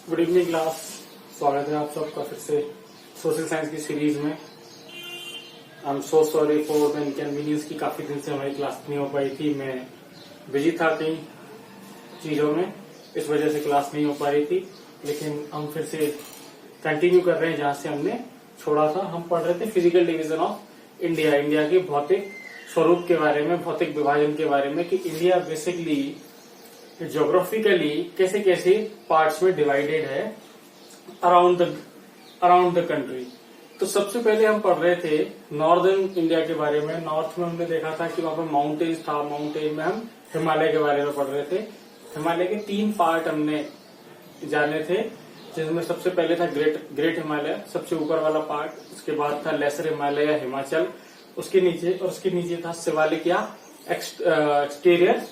Good evening class. स्वागत है आप सबका फिर से सोशल साइंस की सीरीज में। I am so sorry for the inconvenience की काफी दिन से हमारी क्लास नहीं हो पाई थी। मैं बिजी था कई चीजों में, इस वजह से क्लास नहीं हो पा रही थी। लेकिन हम फिर से कंटिन्यू कर रहे हैं जहां से हमने छोड़ा था। हम पढ़ रहे थे physical division of India, India के भौतिक स्वरूप के बारे में, भौतिक विभाजन के बारे में कि इंडिया बेसिकली ज्योग्राफिकली कैसे कैसे पार्ट्स में डिवाइडेड है अराउंड द कंट्री। तो सबसे पहले हम पढ़ रहे थे नॉर्दर्न इंडिया के बारे में। नॉर्थ में हमने देखा था कि वहां पर माउंटेन्स था, माउंटेन में हम हिमालय के बारे में पढ़ रहे थे। हिमालय के 3 पार्ट हमने जाने थे, जिसमें सबसे पहले था ग्रेट हिमालय, सबसे ऊपर वाला पार्ट। उसके बाद था लेसर हिमालय या हिमाचल, उसके नीचे था शिवालिक या एक्सटीरियर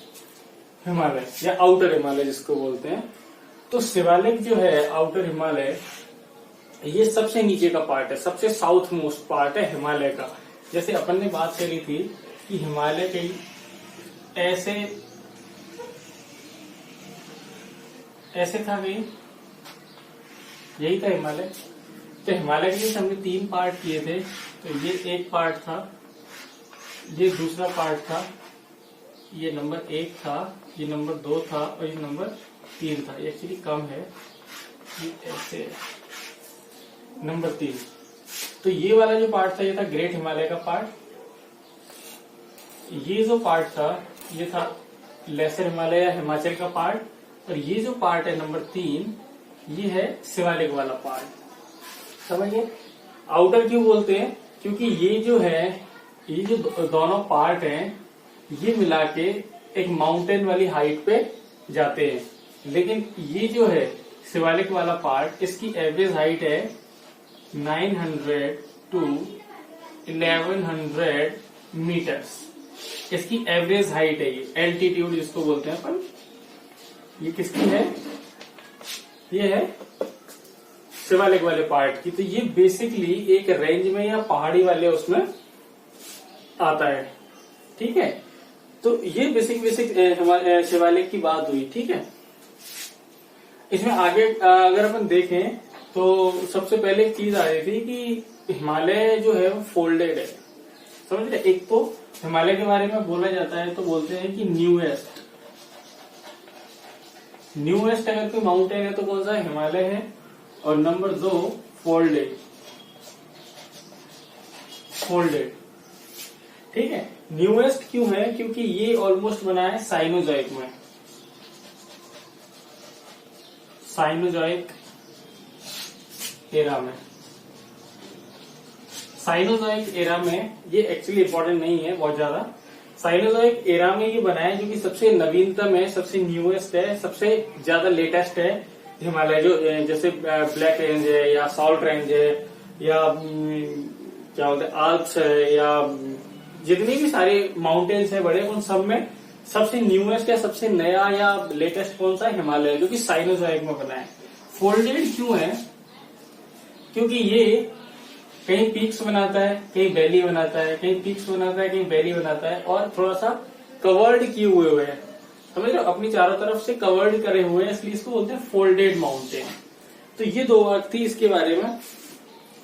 हिमालय या आउटर हिमालय जिसको बोलते हैं। तो शिवालिक जो है, आउटर हिमालय, ये सबसे नीचे का पार्ट है, सबसे साउथ मोस्ट पार्ट है हिमालय का। जैसे अपन ने बात करी थी कि हिमालय के ऐसे था कहीं, यही था हिमालय। तो हिमालय के लिए हमने 3 पार्ट किए थे। तो ये एक पार्ट था, ये दूसरा पार्ट था, ये नंबर 1 था, ये नंबर 2 था और ये नंबर 3 था। ये एक्चुअली कम है, ये ऐसे नंबर 3। तो ये वाला जो पार्ट था ये था ग्रेट हिमालय का पार्ट। ये जो पार्ट था ये था लेसर हिमालय या हिमाचल का पार्ट। और ये जो पार्ट है नंबर 3, ये है शिवालिक वाला पार्ट। समझिए आउटर क्यों बोलते हैं, क्योंकि ये जो दोनों पार्ट हैं ये मिला के एक माउंटेन वाली हाइट पे जाते हैं। लेकिन ये जो है शिवालिक वाला पार्ट, इसकी एवरेज हाइट है 900 to 1100 मीटर्स। इसकी एवरेज हाइट है, ये एल्टीट्यूड जिसको बोलते हैं अपन। ये किसकी है? ये है शिवालिक वाले पार्ट की। तो ये बेसिकली एक रेंज में या पहाड़ी वाले उसमें आता है। ठीक है, तो ये बेसिक शिवालिक की बात हुई। ठीक है, इसमें आगे अगर अपन देखें तो सबसे पहले एक चीज आ रही थी कि हिमालय जो है वो फोल्डेड है। समझ रहे? एक तो हिमालय के बारे में बोला जाता है तो बोलते हैं कि न्यूएस्ट अगर कोई माउंटेन है तो कौन सा? हिमालय है। और नंबर 2 फोल्डेड। ठीक है, न्यूएस्ट क्यों है? क्योंकि ये ऑलमोस्ट बना है साइनोजॉइक में, साइनोजॉइक एरा में। साइनोजॉइक एरा में ये एक्चुअली इंपॉर्टेंट नहीं है बहुत ज्यादा। साइनोजॉइक एरा में ये बना है जो कि सबसे नवीनतम है, सबसे न्यूएस्ट है, सबसे ज्यादा लेटेस्ट है हिमालय। जो जैसे ब्लैक रेंज है या सॉल्ट रेंज है या क्या बोलते हैं आल्प्स है, या जितनी भी सारे माउंटेन्स है बड़े, उन सब में सबसे न्यूएस्ट या सबसे नया या लेटेस्ट कौन सा? हिमालय, जो कि साइनोजॉइक में बना है। फोल्डेड क्यों है? क्योंकि ये कहीं पीक्स बनाता है, कहीं वैली बनाता है, कहीं पीक्स बनाता है, कहीं वैली बनाता है, और थोड़ा सा कवर्ड किए हुए हैं। समझ रहे हो? अपनी चारों तरफ से कवर्ड करे हुए हैं, इसलिए इसको बोलते हैं फोल्डेड माउंटेन। तो ये 2 बात थी इसके बारे में।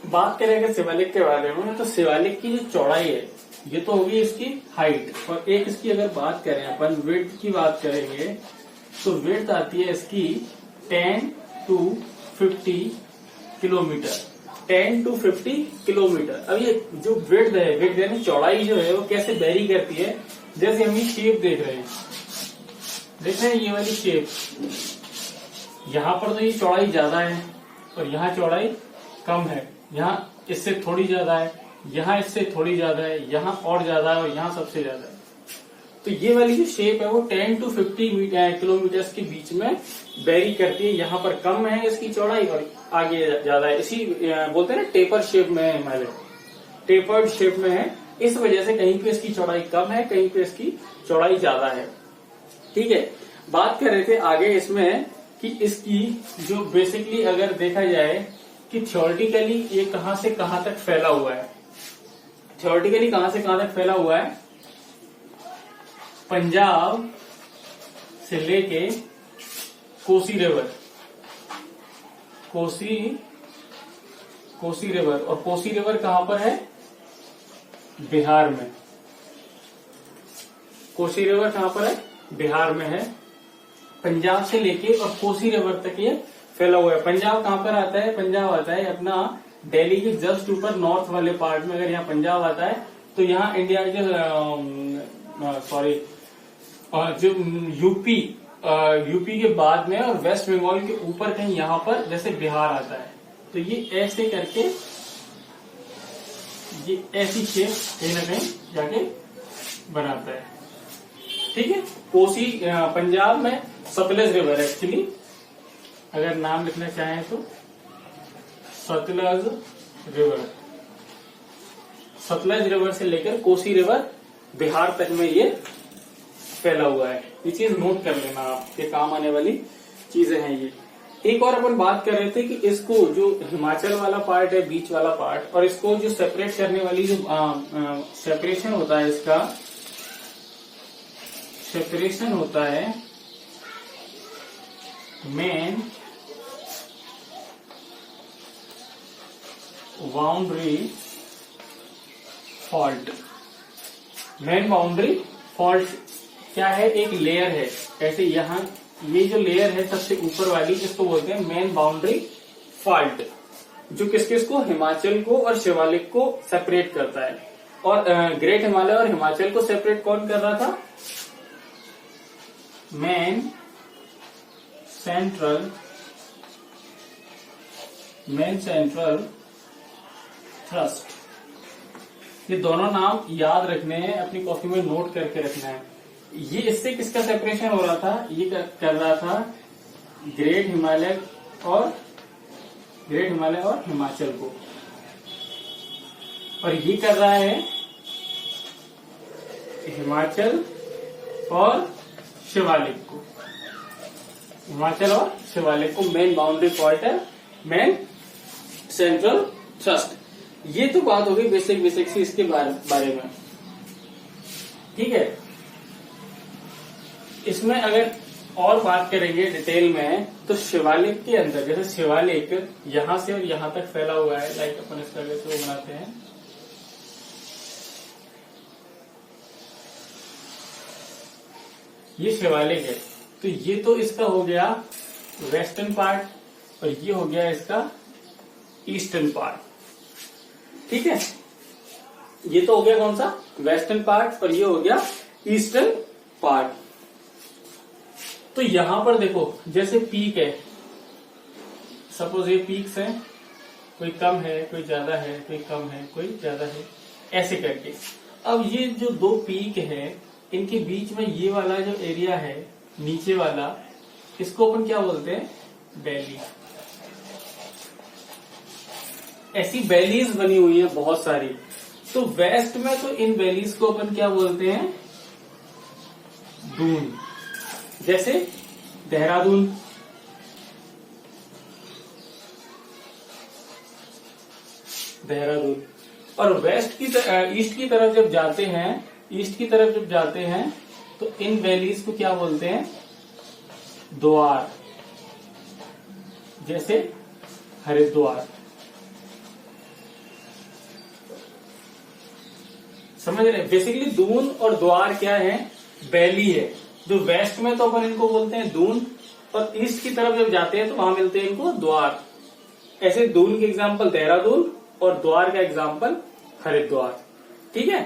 बात करेंगे शिवालिक के बारे में। तो शिवालिक की जो चौड़ाई है ये तो होगी इसकी हाइट, और एक इसकी अगर बात करें अपन विड्थ की बात करेंगे तो विड्थ आती है इसकी 10 to 50 किलोमीटर। 10 to 50 kilometre. अब ये जो विड्थ है, विड्थ यानी चौड़ाई जो है वो कैसे वेरी करती है? जैसे हम ये शेप देख रहे हैं, ये वाली शेप, यहाँ पर तो ये चौड़ाई ज्यादा है और यहाँ चौड़ाई कम है, यहाँ इससे थोड़ी ज्यादा है, यहाँ इससे थोड़ी ज्यादा है, यहाँ और ज्यादा है और यहाँ सबसे ज्यादा है। तो ये वाली जो शेप है वो 10 to 50 किलोमीटर के बीच में वेरी करती है। यहाँ पर कम है इसकी चौड़ाई और आगे ज्यादा है। इसी बोलते हैं ना टेपर शेप में है हिमालय, टेपर्ड शेप में है। इस वजह से कहीं पे इसकी चौड़ाई कम है, कहीं पे इसकी चौड़ाई ज्यादा है। ठीक है, बात कर रहे थे आगे इसमें कि इसकी जो बेसिकली अगर देखा जाए कि थ्योरेटिकली ये कहां से कहां तक फैला हुआ है। थ्योरेटिकली कहां से कहां तक फैला हुआ है? पंजाब से लेके कोसी रिवर, कोसी रिवर, और कोसी रिवर कहां पर है? बिहार में। कोसी रिवर कहां पर है? बिहार में है। पंजाब से लेके और कोसी रिवर तक ये फैला हुआ है। पंजाब कहां पर आता है? पंजाब आता है अपना दिल्ली के जस्ट ऊपर नॉर्थ वाले पार्ट में। अगर यहाँ पंजाब आता है तो यहाँ इंडिया जो जो यूपी के बाद में और वेस्ट बंगाल के ऊपर कहीं यहाँ पर जैसे बिहार आता है, तो ये ऐसे करके ये ऐसी शेप कहीं ना कहीं जाके बनाता है। ठीक है। कोसी पंजाब में सतलज रिवर एक्चुअली, अगर नाम लिखना चाहें तो सतलज रिवर से लेकर कोसी रिवर बिहार तक में ये फैला हुआ है। ये चीज नोट कर लेना, आपके काम आने वाली चीजें हैं ये। एक और अपन बात कर रहे थे कि इसको जो हिमाचल वाला पार्ट है, बीच वाला पार्ट, और इसको जो सेपरेट करने वाली जो सेपरेशन होता है, इसका सेपरेशन होता है main boundary fault. Main boundary fault क्या है? एक लेयर है ऐसे, यहाँ ये जो लेयर है सबसे ऊपर वाली, इसको बोलते हैं मेन बाउंड्री फॉल्ट, जो किस किस को? हिमाचल को और शिवालिक को सेपरेट करता है। और ग्रेट हिमालय और हिमाचल को सेपरेट कौन कर रहा था? Main central thrust. ये दोनों नाम याद रखने हैं, अपनी कॉपी में नोट करके रखना है। ये इससे किसका सेपरेशन हो रहा था? ये कर रहा था ग्रेट हिमालय और हिमाचल को, और ये कर रहा है हिमाचल और शिवालिक को। हिमाचल और शिवालिक को मेन बाउंड्री फॉल्ट है, मेन सेंट्रल थ्रस्ट। ये तो बात हो गई बेसिक सी इसके बारे में। ठीक है। इसमें अगर और बात करेंगे डिटेल में, तो शिवालिक के अंदर, जैसे शिवालिक यहां से और यहां तक फैला हुआ है, लाइक अपन इस तरह से वो बनाते हैं। ये शिवालिक है, तो ये तो इसका हो गया वेस्टर्न पार्ट, और ये हो गया इसका ईस्टर्न पार्ट। ठीक है। ये तो हो गया कौन सा? वेस्टर्न पार्ट, और ये हो गया ईस्टर्न पार्ट। तो यहां पर देखो, जैसे पीक है, सपोज ये पीक्स हैं, कोई कम है, कोई ज्यादा है, कोई कम है, कोई ज्यादा है, ऐसे करके। अब ये जो दो पीक है, इनके बीच में ये वाला जो एरिया है नीचे वाला, इसको अपन क्या बोलते हैं? वैली। ऐसी वैलीज बनी हुई है बहुत सारी। तो वेस्ट में तो इन वैलीज को अपन क्या बोलते हैं? दून। जैसे देहरादून, और वेस्ट की ईस्ट की तरफ जब जाते हैं, तो इन वैलीज को क्या बोलते हैं? द्वार। जैसे हरिद्वार। समझ रहे? बेसिकली दून और द्वार क्या है? वैली है। जो वेस्ट में तो अपन इनको बोलते हैं दून, और ईस्ट की तरफ जब जाते हैं तो वहां मिलते हैं इनको द्वार। ऐसे दून के एग्जाम्पल देहरादून और द्वार का एग्जाम्पल हरिद्वार। ठीक है।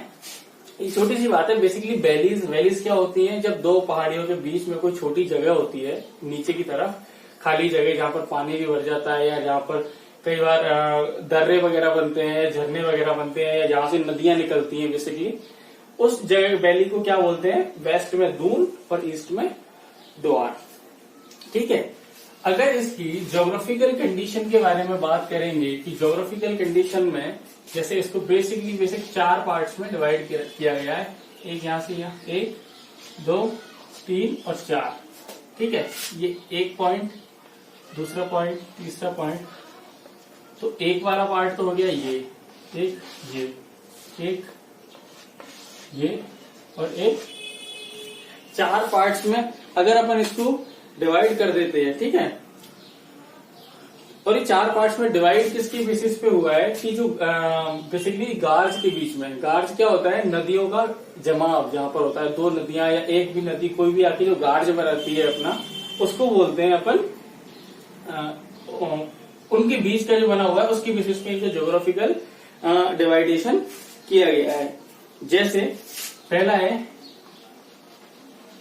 ये छोटी सी बात है। बेसिकली वैलीज क्या होती हैं? जब दो पहाड़ियों के बीच में कोई छोटी जगह होती है, नीचे की तरफ खाली जगह, जहां पर पानी भी भर जाता है, या जहां पर कई बार दर्रे वगैरह बनते हैं, झरने वगैरह बनते हैं, या जहां से नदियां निकलती हैं, बेसिकली उस जगह वैली को क्या बोलते हैं? वेस्ट में दून और ईस्ट में द्वार। ठीक है। अगर इसकी ज्योग्राफिकल कंडीशन के बारे में बात करेंगे कि ज्योग्राफिकल कंडीशन में, जैसे इसको बेसिक 4 पार्ट्स में डिवाइड किया गया है। एक यहां से यहाँ, 1, 2, 3 और 4। ठीक है। ये एक पॉइंट, दूसरा पॉइंट, तीसरा पॉइंट। तो एक वाला पार्ट तो हो गया ये, एक ये और एक। 4 पार्ट्स में अगर अपन इसको डिवाइड कर देते हैं, ठीक है, और ये 4 पार्ट्स में डिवाइड किसकी बेसिस पे हुआ है कि जो बेसिकली गार्ज के बीच में, गार्ज क्या होता है, नदियों का जमाव जहां पर होता है, 2 नदियां या एक भी नदी कोई भी आके जो गार्ज बनाती है अपना, उसको बोलते हैं अपन उनके बीच का जो बना हुआ है उसकी बेसिस पे जो ज्योग्राफिकल डिवाइडेशन किया गया है। जैसे पहला है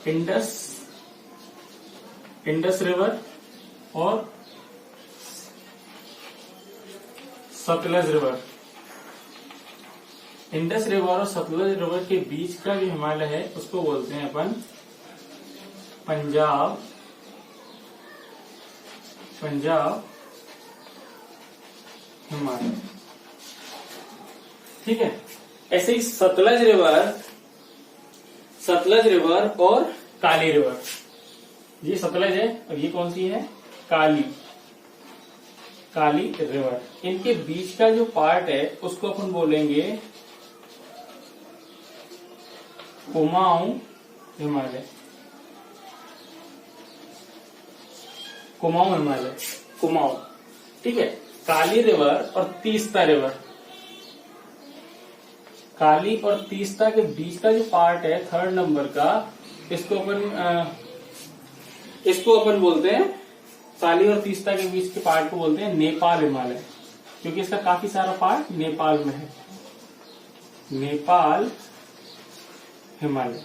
इंडस रिवर और सतलज रिवर। इंडस रिवर और सतलज रिवर के बीच का जो हिमालय है उसको बोलते हैं अपन पंजाब हिमालय। ठीक है, ऐसे ही सतलज रिवर और काली रिवर, ये सतलज है और ये कौन सी है, काली रिवर। इनके बीच का जो पार्ट है उसको अपन बोलेंगे कुमाऊं हिमालय। कुमाऊं, ठीक है। काली रिवर और तीस्ता रिवर, काली और तीस्ता के बीच का जो पार्ट है 3rd नंबर का, इसको अपन बोलते हैं, काली और तीस्ता के बीच के पार्ट को बोलते हैं नेपाल हिमालय, क्योंकि इसका काफी सारा पार्ट नेपाल में है, नेपाल हिमालय।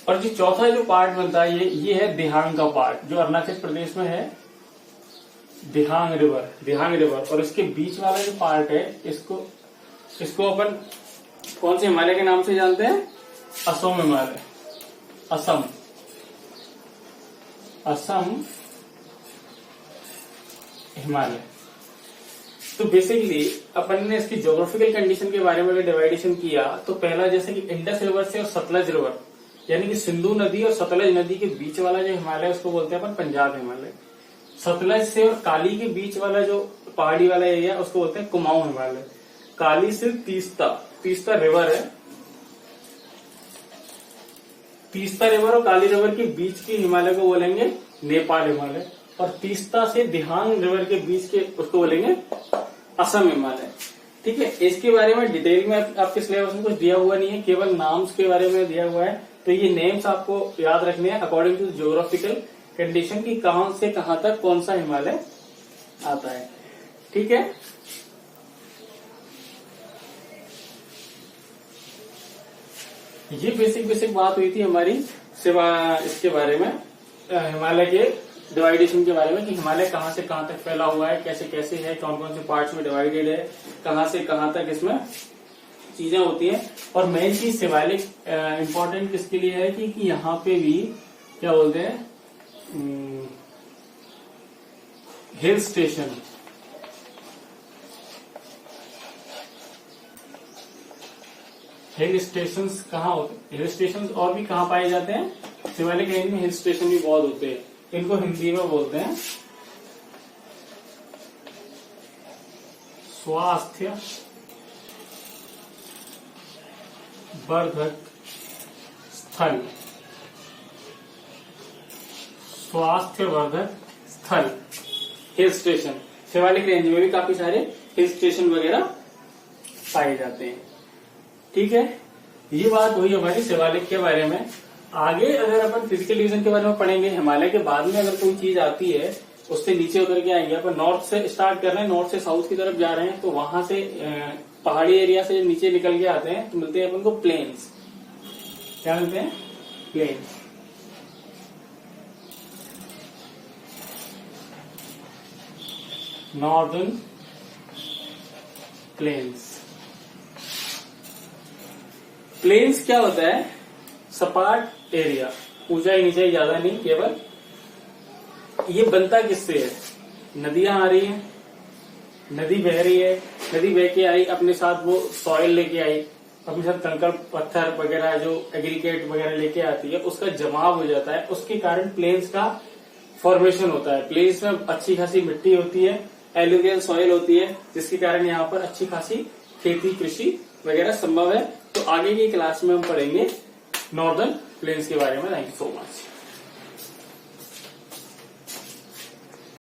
और जो चौथा जो पार्ट बनता है ये है दिहांग का पार्ट, जो अरुणाचल प्रदेश में है, दिहांग रिवर। और इसके बीच वाला जो पार्ट है इसको अपन कौन से हिमालय के नाम से जानते हैं, असम हिमालय, असम हिमालय। तो बेसिकली अपन ने इसकी ज्योग्राफिकल कंडीशन के बारे में अगर डिवाइडेशन किया तो पहला जैसे कि इंडस रिवर से और सतलज रिवर, यानी कि सिंधु नदी और सतलज नदी के बीच वाला जो हिमालय है उसको बोलते हैं अपन पंजाब हिमालय। सतलज से और काली के बीच वाला जो पहाड़ी वाला एरिया उसको बोलते हैं कुमाऊं हिमालय। काली से तीस्ता रिवर है, तीस्ता रिवर और काली रिवर के बीच के हिमालय को बोलेंगे नेपाल हिमालय, और तीस्ता से दिहांग रिवर के बीच के उसको बोलेंगे असम हिमालय। ठीक है, इसके बारे में डिटेल में आपके सिलेबस में कुछ दिया हुआ नहीं है, केवल नाम्स के बारे में दिया हुआ है। तो ये नेम्स आपको याद रखने हैं अकॉर्डिंग टू ज्योग्राफिकल कंडीशन की कहां से कहां तक कौन सा हिमालय आता है। ठीक है, ये बेसिक बात हुई थी हमारी इसके बारे में, हिमालय के डिवाइडेशन के बारे में कि हिमालय कहां से कहां तक फैला हुआ है, कैसे कैसे है, कौन कौन से पार्ट्स में डिवाइडेड है, कहां से कहां तक इसमें चीजें होती हैं। और मेन चीज शिवालिक इम्पोर्टेंट किसके लिए है कि यहाँ पे भी क्या बोलते हैं, हिल स्टेशन, हिल स्टेशन कहाँ होते हैं, हिल स्टेशन और भी कहाँ पाए जाते हैं, शिवालिक रेंज में हिल स्टेशन भी बहुत होते हैं। इनको हिंदी में बोलते हैं स्वास्थ्य वर्धक स्थल, हिल स्टेशन। शिवालिक रेंज में भी काफी सारे हिल स्टेशन वगैरह पाए जाते हैं। ठीक है, ये बात हुई हमारी शिवालिक के बारे में। आगे अगर अपन फिजिकल डिवीजन के बारे में पढ़ेंगे, हिमालय के बाद में अगर कोई चीज आती है उससे नीचे उतर के आएंगे। अपन नॉर्थ से स्टार्ट कर रहे हैं, नॉर्थ से साउथ की तरफ जा रहे हैं, तो वहां से पहाड़ी एरिया से नीचे निकल के आते हैं तो मिलते हैं अपन को प्लेन्स। क्या मिलते हैं, प्लेन्स। Northern plains. प्लेन्स क्या होता है, सपाट एरिया, ऊंचाई नीचाई ज्यादा नहीं, केवल ये बनता किससे है, नदियां आ रही हैं, नदी बह रही है, नदी बह के आई, अपने साथ वो सॉइल लेके आई, अपने साथ कंकड़ पत्थर वगैरह जो एग्रीगेट वगैरह लेके आती है, उसका जमाव हो जाता है, उसके कारण प्लेन्स का फॉर्मेशन होता है। प्लेन्स में अच्छी खासी मिट्टी होती है, एलुवियल सॉइल होती है, जिसके कारण यहाँ पर अच्छी खासी खेती कृषि वगैरह संभव है। तो आगे की क्लास में हम पढ़ेंगे नॉर्दर्न प्लेन्स के बारे में। Thank you so much.